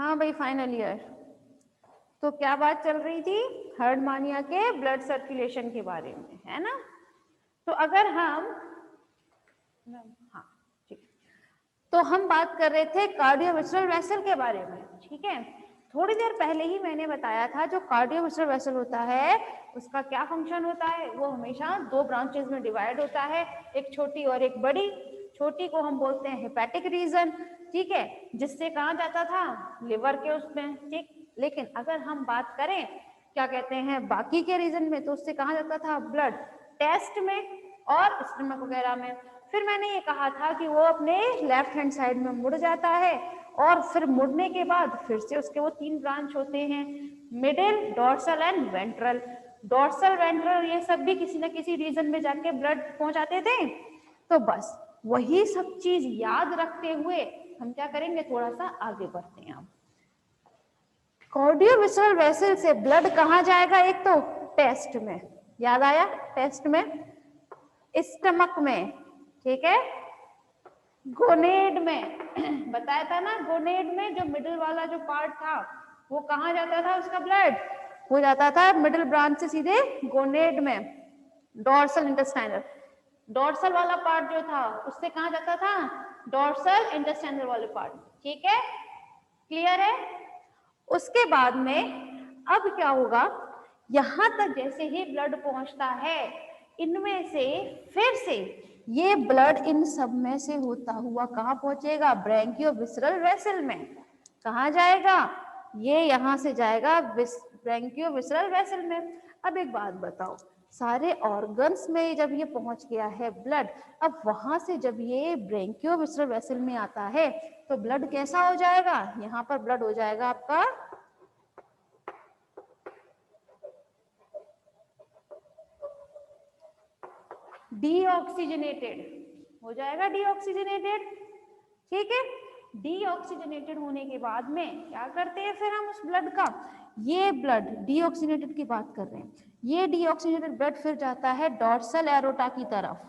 हाँ भाई final year. तो क्या बात चल रही थी? हर्डमानिया के ब्लड सर्कुलेशन के बारे में, है ना? तो अगर हम हाँ ठीक, तो हम बात कर रहे थे कार्डियोवास्कुलर वेसल के बारे में, ठीक है। थोड़ी देर पहले ही मैंने बताया था जो कार्डियोवास्कुलर वेसल होता है उसका क्या फंक्शन होता है, वो हमेशा दो ब्रांचेस में डिवाइड होता है, एक छोटी और एक बड़ी। छोटी को हम बोलते हैं हेपेटिक रीजन, ठीक है, जिससे कहा जाता था लिवर के उसमें, ठीक। लेकिन अगर हम बात करें क्या कहते हैं बाकी के रीजन में, तो उससे कहा जाता था ब्लड टेस्ट में और स्टमक वगैरह में। फिर मैंने ये कहा था कि वो अपने लेफ्ट हैंड साइड में मुड़ जाता है और फिर मुड़ने के बाद फिर से उसके वो तीन ब्रांच होते हैं, middle, dorsal and ventral. Dorsal, ventral ये सब भी किसी न किसी रीजन में जाके ब्लड पहुंचाते थे। तो बस वही सब चीज याद रखते हुए हम क्या करेंगे, थोड़ा सा आगे बढ़ते हैं। कार्डियोवास्कुलर वेसल से ब्लड कहाँ जाएगा? एक तो टेस्ट में, याद आया, टेस्ट में, स्टमक में, ठीक है, गोनेड में बताया था ना, गोनेड में जो मिडिल वाला जो पार्ट था वो कहाँ जाता था, उसका ब्लड हो जाता था मिडिल ब्रांच से सीधे गोनेड में, डोर्सल इंटेस्टाइनल। डोर्सल वाला पार्ट जो था उससे कहाँ जाता था, डोर्सल इंटेस्टाइनल वाले पार्ट, ठीक है, क्लियर है। उसके बाद में अब क्या होगा, यहां तक जैसे ही ब्लड पहुंचता है इनमें से फिर से ये ब्लड इन सब में से होता हुआ कहाँ पहुंचेगा, ब्रैंकियोविसरल वेसल में। कहाँ जाएगा ये, यहां से जाएगा ब्रैंकियोविसरल वेसल में। अब एक बात बताओ, सारे ऑर्गन्स में जब ये पहुंच गया है ब्लड, अब वहां से जब ये ब्रैंकियोविसरल वेसल में आता है तो ब्लड कैसा हो जाएगा, यहाँ पर ब्लड हो जाएगा आपका डीऑक्सीजनेटेड, हो जाएगा डीऑक्सीजनेटेड, ठीक है। डीऑक्सीजनेटेड होने के बाद में क्या करते हैं फिर हम उस ब्लड का, ये ब्लड डीऑक्सीजनेटेड की बात कर रहे हैं, ये डीऑक्सीजनेटेड ब्लड फिर जाता है डोर्सल एरोटा की तरफ,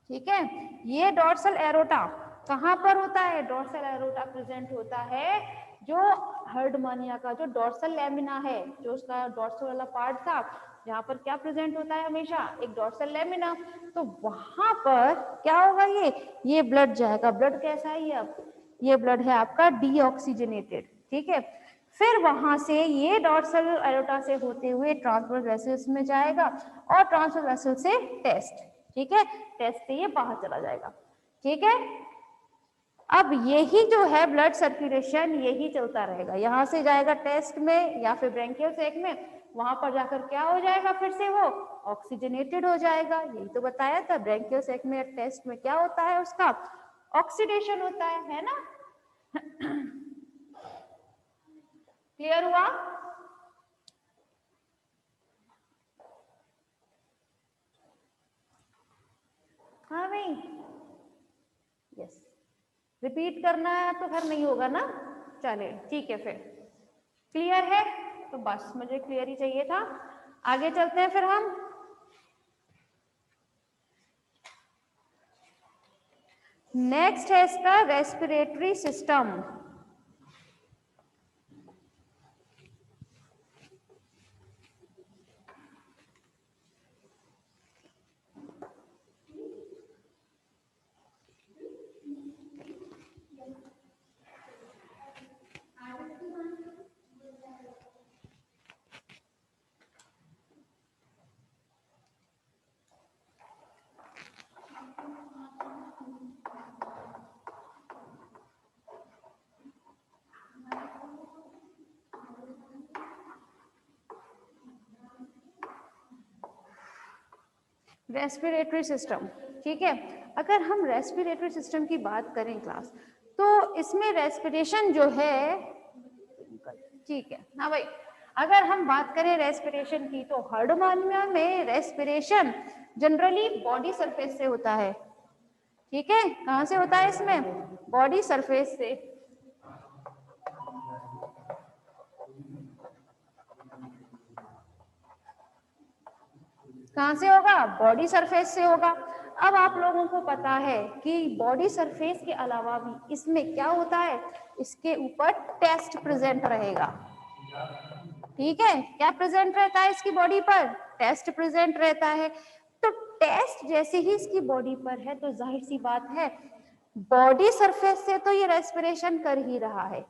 ठीक है। ये डोर्सल एरोटा कहां पर होता है, डोर्सल एरोटा प्रेजेंट होता है जो हर्डमानिया का जो डोर्सल लेमिना है, जो उसका डोर्सल वाला पार्ट था, जहां पर क्या प्रेजेंट होता है हमेशा, एक डोर्सल लेमिना। तो वहां पर क्या होगा, ये ब्लड जाएगा, ब्लड कैसा है ये, अब ये ब्लड है आपका डीऑक्सीजनेटेड, ठीक है। फिर वहां से ये डोर्सल एरोटा से होते हुए ट्रांसवर्स वेसल्स में जाएगा और ट्रांसवर्स वेसल से टेस्ट, ठीक है, टेस्ट से ये बाहर चला जाएगा, ठीक है। अब यही जो है ब्लड सर्कुलेशन यही चलता रहेगा, यहां से जाएगा टेस्ट में या फिर ब्रैंकियल सैक में, वहां पर जाकर क्या हो जाएगा, फिर से वो ऑक्सीजनेटेड हो जाएगा। यही तो बताया था, ब्रैंकियल सैक में टेस्ट में क्या होता है, उसका ऑक्सीडेशन होता है ना। क्लियर हुआ? हाँ भाई, यस, रिपीट करना है तो फिर नहीं होगा ना, चलिए ठीक है, फिर क्लियर है, तो बस मुझे क्लियर ही चाहिए था। आगे चलते हैं फिर हम। नेक्स्ट है इसका रेस्पिरेटरी सिस्टम। रेस्पिरेटरी सिस्टम, ठीक है। अगर हम रेस्पिरेटरी सिस्टम की बात करें क्लास, तो इसमें रेस्पिरेशन जो है, ठीक है, हाँ भाई, अगर हम बात करें रेस्पिरेशन की तो हर्डमानिया में रेस्पिरेशन जनरली बॉडी सरफेस से होता है, ठीक है। कहां से होता है इसमें, बॉडी सरफेस से, कहां से होगा, बॉडी सरफेस से होगा। अब आप लोगों को पता है कि बॉडी सरफेस के अलावा भी इसमें क्या होता है, इसके ऊपर टेस्ट प्रेजेंट रहेगा। ठीक है, क्या प्रेजेंट रहता है इसकी बॉडी पर, टेस्ट प्रेजेंट रहता है। तो टेस्ट जैसे ही इसकी बॉडी पर है तो जाहिर सी बात है बॉडी सरफेस से तो ये रेस्पिरेशन कर ही रहा है,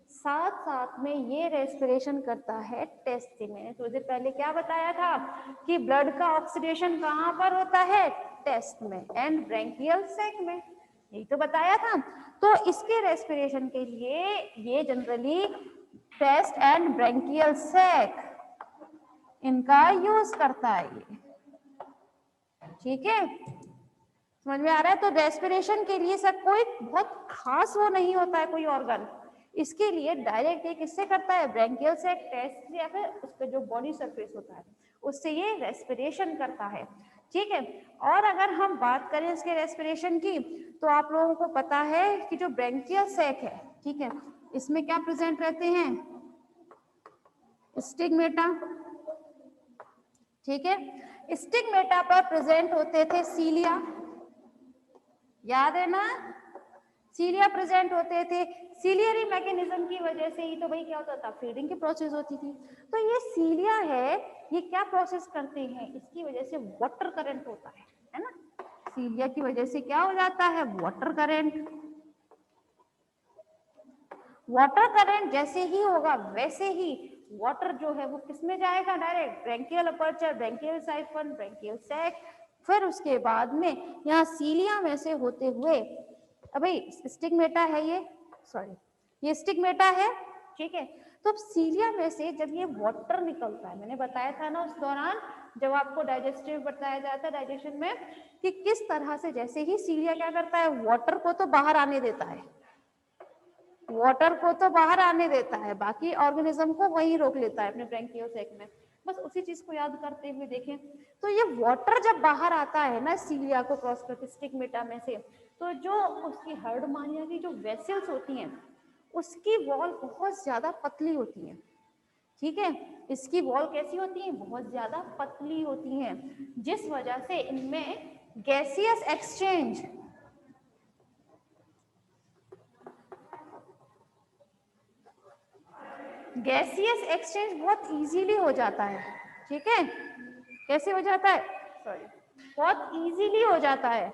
साथ साथ में ये रेस्पिरेशन करता है टेस्ट से। मैंने थोड़ी देर पहले क्या बताया था कि ब्लड का ऑक्सीडेशन कहाँ पर होता है, टेस्ट में एंड ब्रैंकियल सैक में, यही तो बताया था। तो इसके रेस्पिरेशन के लिए ये generally test and branchial sac इनका यूज करता है ये। ठीक है, समझ में आ रहा है। तो रेस्पिरेशन के लिए सर कोई बहुत खास वो नहीं होता है कोई ऑर्गन, इसके लिए डायरेक्ट ये किससे करता है, ब्रैंकियल सैक, टेस्ट या फिर उसका जो बॉडी सरफेस होता है उससे ये रेस्पिरेशन करता है। ठीक है, और अगर हम बात करें इसके रेस्पिरेशन की तो आप लोगों को पता है कि जो ब्रैंकियल सैक है, ठीक है, इसमें क्या प्रेजेंट रहते हैं, स्टिग्मेटा। ठीक है, स्टिग्मेटा पर प्रेजेंट होते थे सीलिया, याद है ना, सीलिया प्रेजेंट होते थे। सीलियरी मैकेनिज्म की वजह से ही तो भाई क्या होता था, फीडिंग की प्रोसेस होती थी। तो ये सीलिया है, ये क्या प्रोसेस करते हैं, इसकी वजह से वाटर करंट होता है ना, सीलिया की वजह से क्या हो जाता है, वाटर करंट। वाटर करंट जैसे ही होगा वैसे ही वाटर जो है वो किस में जाएगा, direct branchial aperture, branchial siphon, branchial sac, फिर उसके बाद में यहाँ सीलिया में से होते हुए, अभी स्टिग्मेटा है ये, सॉरी ये स्टिग्मेटा है। ठीक है, तो अब सीलिया में से जब ये वाटर निकलता है, मैंने बताया था ना उस दौरान जब आपको डाइजेस्टिव बताया जाता है डाइजेशन में कि किस तरह से जैसे ही सीलिया क्या करता है, वाटर को तो बाहर आने देता है, वाटर को तो बाहर आने देता है, बाकी ऑर्गेनिज्म को वहीं रोक लेता है अपने ब्रैंकियल सैक में। बस उसी चीज को याद करते हुए देखें तो ये वाटर जब बाहर आता है ना सीलिया को क्रॉस करके स्टिग्मेटा में से, तो जो उसकी हर्डमानिया की जो वेसल्स होती हैं उसकी वॉल बहुत ज्यादा पतली होती है। ठीक है, इसकी वॉल कैसी होती है, बहुत ज्यादा पतली होती हैं, जिस वजह से इनमें गैसियस एक्सचेंज, गैसियस एक्सचेंज बहुत इजीली हो जाता है। ठीक है, कैसे हो जाता है, सॉरी बहुत इजीली हो जाता है।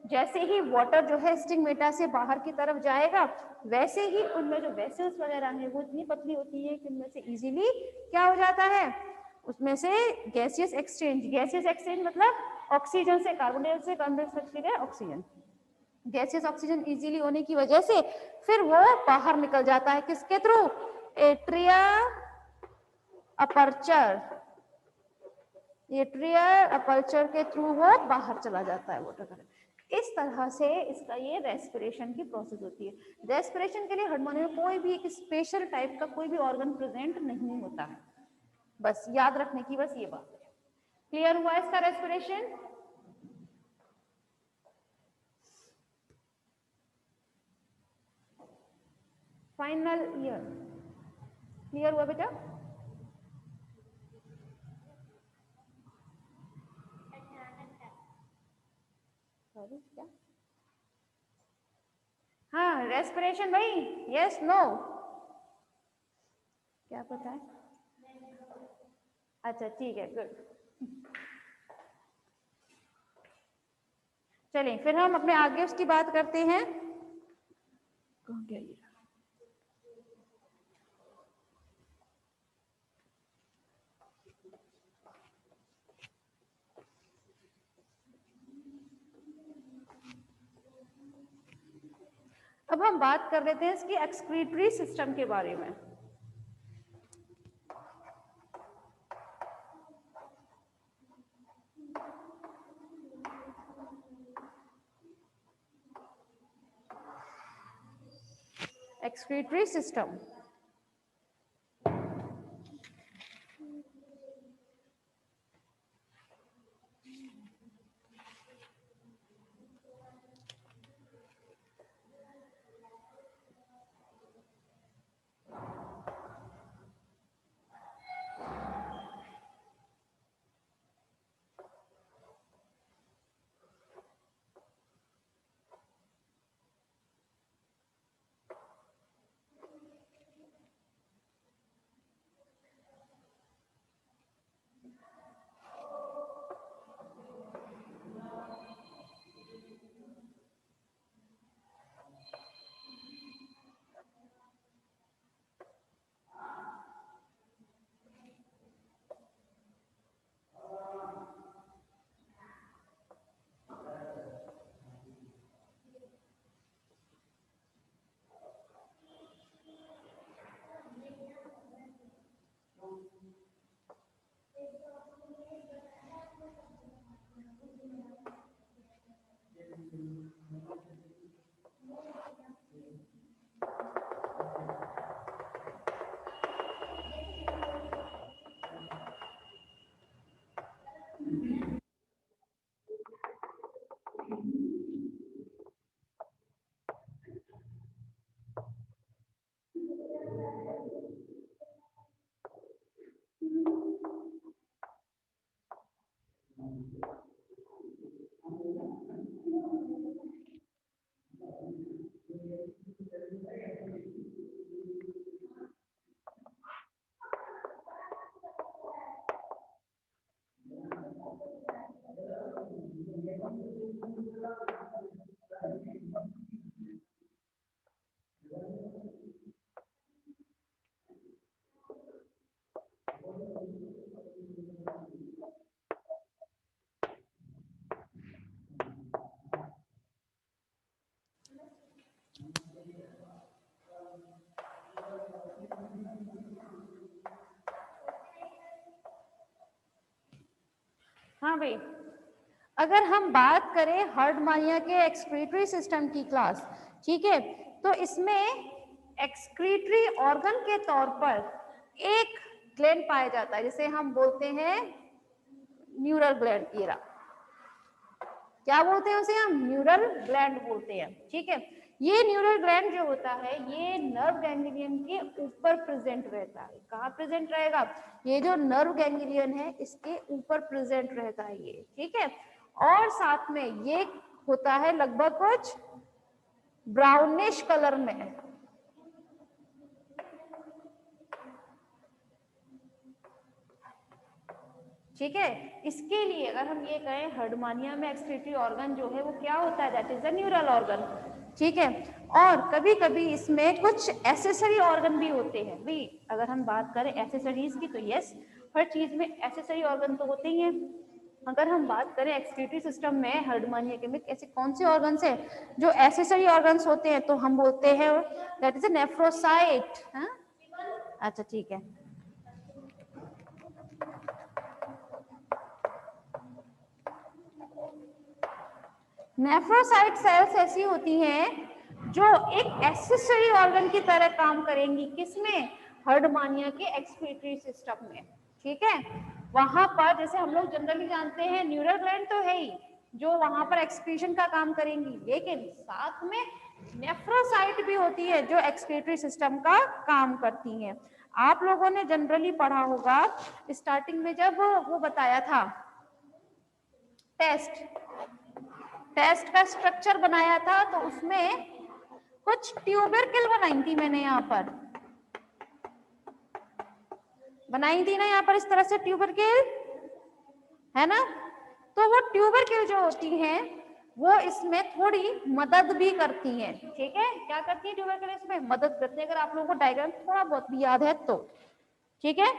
जैसे ही वाटर जो है स्टिग्मेटा से बाहर की तरफ जाएगा वैसे ही उनमें जो वेसल्स वगैरह हैं वो इतनी पतली होती है कि उनमें से इजीली क्या हो जाता है, उसमें से गैसियस एक्सचेंज, गैसियस एक्सचेंज मतलब ऑक्सीजन से कार्बन डाइऑक्साइड, कार्बन डाइऑक्साइड से ऑक्सीजन, गैसियस ऑक्सीजन इजीली होने की वजह से फिर वो बाहर निकल जाता है, किसके through, atria aperture, atrial aperture के थ्रू वो बाहर चला जाता है वाटर करंट। इस तरह से इसका ये रेस्पिरेशन की प्रोसेस होती है। रेस्पिरेशन के लिए हार्मोनी में कोई भी एक स्पेशल टाइप का कोई भी ऑर्गन प्रेजेंट नहीं होता है, बस याद रखने की बस ये बात है। क्लियर हुआ इसका रेस्पिरेशन? फाइनल ईयर क्लियर हुआ बेटा? सॉरी क्या, हाँ रेस्पिरेशन भाई, यस नो क्या पता है, अच्छा ठीक है गुड। चलिए फिर हम अपने आगे उसकी बात करते हैं। कहाँ गया ये? अब हम बात कर लेते हैं इसकी एक्सक्रीटरी सिस्टम के बारे में। एक्सक्रीटरी सिस्टम, हाँ भाई, अगर हम बात करें हर्डमानिया के एक्सक्रीटरी सिस्टम की क्लास, ठीक है, तो इसमें एक्सक्रीटरी ऑर्गन के तौर पर एक ग्लैंड पाया जाता है, जिसे हम बोलते हैं न्यूरल ग्लैंड। क्या बोलते हैं उसे? हम न्यूरल ग्लैंड बोलते हैं, ठीक है। ये न्यूरल ग्लैंड जो होता है ये नर्व गैंग्लियन के ऊपर प्रेजेंट रहता है। कहाँ प्रेजेंट रहेगा? ये जो नर्व गैंग्लियन है इसके ऊपर प्रेजेंट रहता है ये, ठीक है। और साथ में ये होता है लगभग कुछ ब्राउनिश कलर में, ठीक है। इसके लिए अगर हम ये कहें हर्डमानिया में एक्सक्रीटरी ऑर्गन जो है वो क्या होता है? That is a neural organ, ठीक है। और कभी कभी इसमें कुछ एसेसरी ऑर्गन भी होते हैं भाई। अगर हम बात करें एसेसरीज की तो यस, हर चीज में एसेसरी ऑर्गन तो होते ही हैं। अगर हम बात करें एक्सक्रीटरी सिस्टम में हर्डमानिया के में ऐसे कौन से ऑर्गन्स है जो एसेसरी ऑर्गन्स होते हैं, तो हम बोलते हैं दैट इज अ नेफ्रोसाइट। हाँ, अच्छा ठीक है। नेफ्रोसाइट सेल्स ऐसी होती हैं जो एक एक्सेसरी ऑर्गन की तरह काम करेंगी। किसमें? हर्डमानिया के एक्सक्रीटरी सिस्टम में, ठीक है। वहां पर जैसे हम लोग जनरली जानते हैं न्यूरल ग्लैंड तो है ही जो वहां पर एक्सक्रीशन का काम करेंगी, लेकिन साथ में नेफ्रोसाइट भी होती है जो एक्सक्रीटरी सिस्टम का काम करती हैं। आप लोगों ने जनरली पढ़ा होगा स्टार्टिंग में जब वो बताया था टेस्ट का स्ट्रक्चर बनाया था, तो उसमें कुछ ट्यूबरकिल बनाई थी मैंने, यहाँ पर बनाई थी ना, यहाँ पर इस तरह से ट्यूबरकिल है ना। तो वो ट्यूबरकिल जो होती हैं वो इसमें थोड़ी मदद भी करती हैं, ठीक है। क्या करती है ट्यूबरकिल? इसमें मदद करती है। अगर आप लोगों को डायग्राम थोड़ा बहुत भी याद है तो, ठीक है।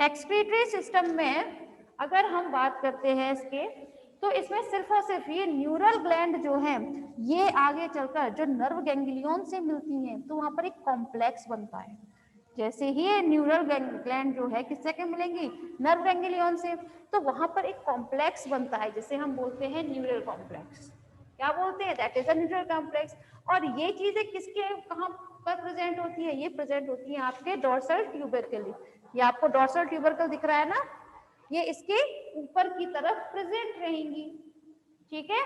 एक्सक्रीटरी सिस्टम में अगर हम बात करते हैं इसके, तो इसमें सिर्फ और सिर्फ ये न्यूरल ग्लैंड जो है ये आगे चलकर जो नर्व गैंग्लियन से मिलती हैं, तो वहां पर एक कॉम्प्लेक्स बनता है। जैसे ही ये न्यूरल ग्लैंड जो है किससे के मिलेंगी? नर्व गैंग्लियन से, तो वहां पर एक कॉम्प्लेक्स बनता है जिसे हम बोलते हैं न्यूरल कॉम्प्लेक्स। क्या बोलते हैं? That is a neural complex. और ये चीजें किसके कहां पर प्रेजेंट होती है? ये प्रेजेंट होती है आपके डोर्सल ट्यूबरकल। ये आपको डोर्सल ट्यूबरकल दिख रहा है ना, ये इसके ऊपर की तरफ प्रेजेंट रहेंगी, ठीक है।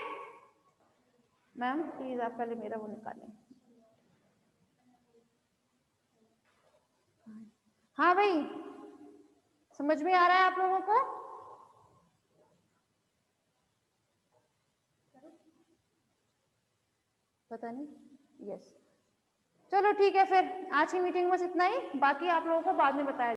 मैम प्लीज आप पहले मेरा वो निकालें। हाँ भाई, समझ में आ रहा है आप लोगों को? पता नहीं। यस, चलो ठीक है, फिर आज की मीटिंग बस इतना ही, बाकी आप लोगों को बाद में बताया